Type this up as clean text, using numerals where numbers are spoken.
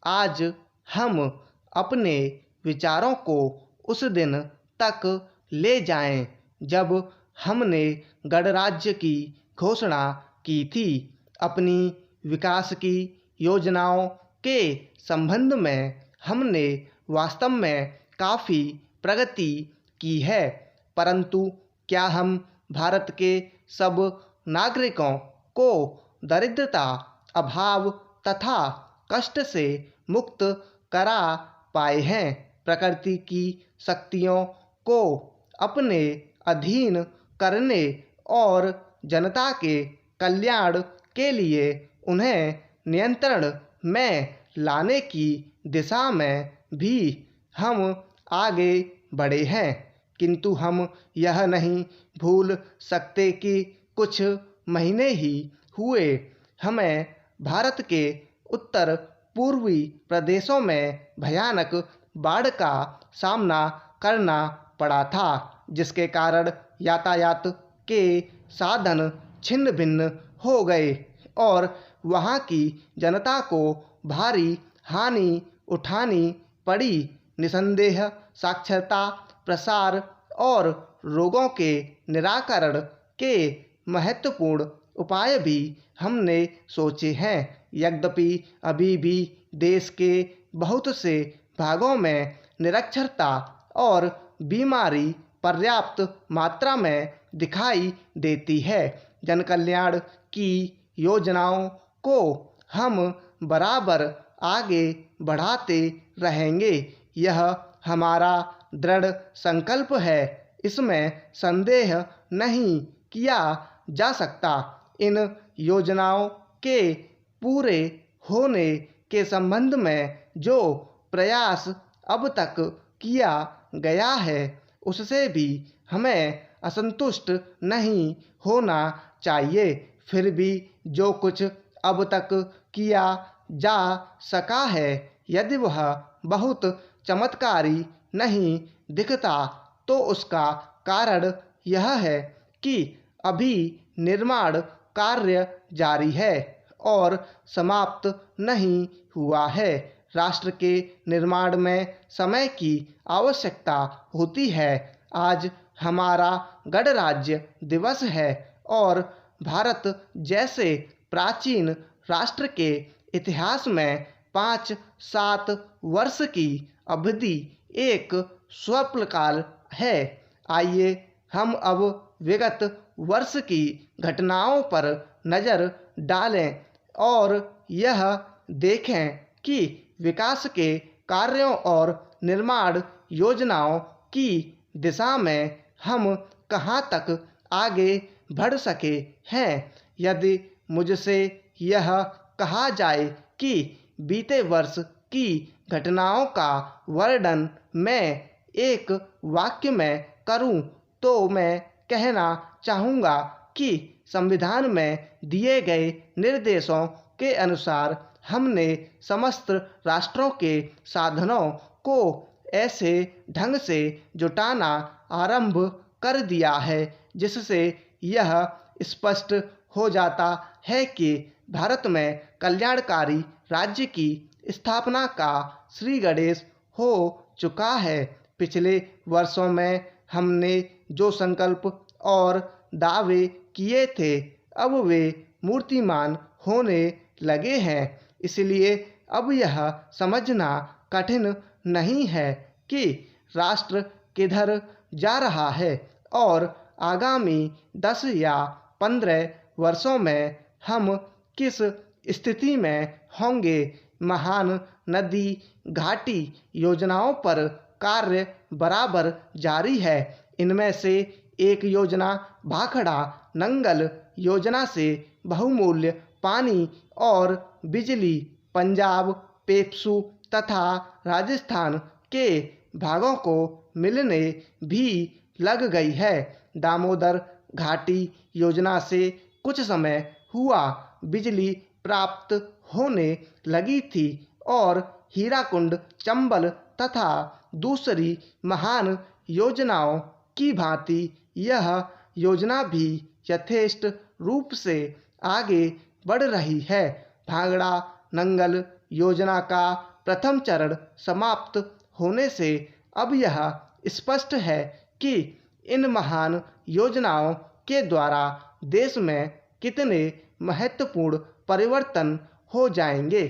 आज हम अपने विचारों को उस दिन तक ले जाएं जब हमने गणराज्य की घोषणा की थी। अपनी विकास की योजनाओं के संबंध में हमने वास्तव में काफ़ी प्रगति की है, परंतु क्या हम भारत के सब नागरिकों को दरिद्रता, अभाव तथा कष्ट से मुक्त करा पाए हैं? प्रकृति की शक्तियों को अपने अधीन करने और जनता के कल्याण के लिए उन्हें नियंत्रण में लाने की दिशा में भी हम आगे बढ़े हैं, किंतु हम यह नहीं भूल सकते कि कुछ महीने ही हुए हमें भारत के उत्तर पूर्वी प्रदेशों में भयानक बाढ़ का सामना करना पड़ा था, जिसके कारण यातायात के साधन छिन्न भिन्न हो गए और वहाँ की जनता को भारी हानि उठानी पड़ी। निसंदेह साक्षरता, प्रसार और रोगों के निराकरण के महत्वपूर्ण उपाय भी हमने सोचे हैं। यद्यपि अभी भी देश के बहुत से भागों में निरक्षरता और बीमारी पर्याप्त मात्रा में दिखाई देती है। जनकल्याण की योजनाओं को हम बराबर आगे बढ़ाते रहेंगे, यह हमारा दृढ़ संकल्प है, इसमें संदेह नहीं किया जा सकता। इन योजनाओं के पूरे होने के संबंध में जो प्रयास अब तक किया गया है उससे भी हमें असंतुष्ट नहीं होना चाहिए। फिर भी जो कुछ अब तक किया जा सका है, यदि वह बहुत चमत्कारी नहीं दिखता तो उसका कारण यह है कि अभी निर्माण कार्य जारी है और समाप्त नहीं हुआ है। राष्ट्र के निर्माण में समय की आवश्यकता होती है। आज हमारा गणराज्य दिवस है और भारत जैसे प्राचीन राष्ट्र के इतिहास में 5-7 वर्ष की अवधि एक स्वल्पकाल है। आइए हम अब विगत वर्ष की घटनाओं पर नज़र डालें और यह देखें कि विकास के कार्यों और निर्माण योजनाओं की दिशा में हम कहाँ तक आगे बढ़ सके हैं। यदि मुझसे यह कहा जाए कि बीते वर्ष की घटनाओं का वर्णन मैं एक वाक्य में करूं तो मैं कहना चाहूँगा कि संविधान में दिए गए निर्देशों के अनुसार हमने समस्त राष्ट्रों के साधनों को ऐसे ढंग से जुटाना आरंभ कर दिया है जिससे यह स्पष्ट हो जाता है कि भारत में कल्याणकारी राज्य की स्थापना का श्री गणेश हो चुका है। पिछले वर्षों में हमने जो संकल्प और दावे किए थे अब वे मूर्तिमान होने लगे हैं, इसलिए अब यह समझना कठिन नहीं है कि राष्ट्र किधर जा रहा है और आगामी 10 या 15 वर्षों में हम किस स्थिति में होंगे। महान नदी घाटी योजनाओं पर कार्य बराबर जारी है। इनमें से एक योजना भाखड़ा नंगल योजना से बहुमूल्य पानी और बिजली पंजाब, पेप्सू तथा राजस्थान के भागों को मिलने भी लग गई है। दामोदर घाटी योजना से कुछ समय हुआ बिजली प्राप्त होने लगी थी और हीराकुंड, चंबल तथा दूसरी महान योजनाओं की भांति यह योजना भी यथेष्ट रूप से आगे बढ़ रही है। भाखड़ा नंगल योजना का प्रथम चरण समाप्त होने से अब यह स्पष्ट है कि इन महान योजनाओं के द्वारा देश में कितने महत्वपूर्ण परिवर्तन हो जाएंगे।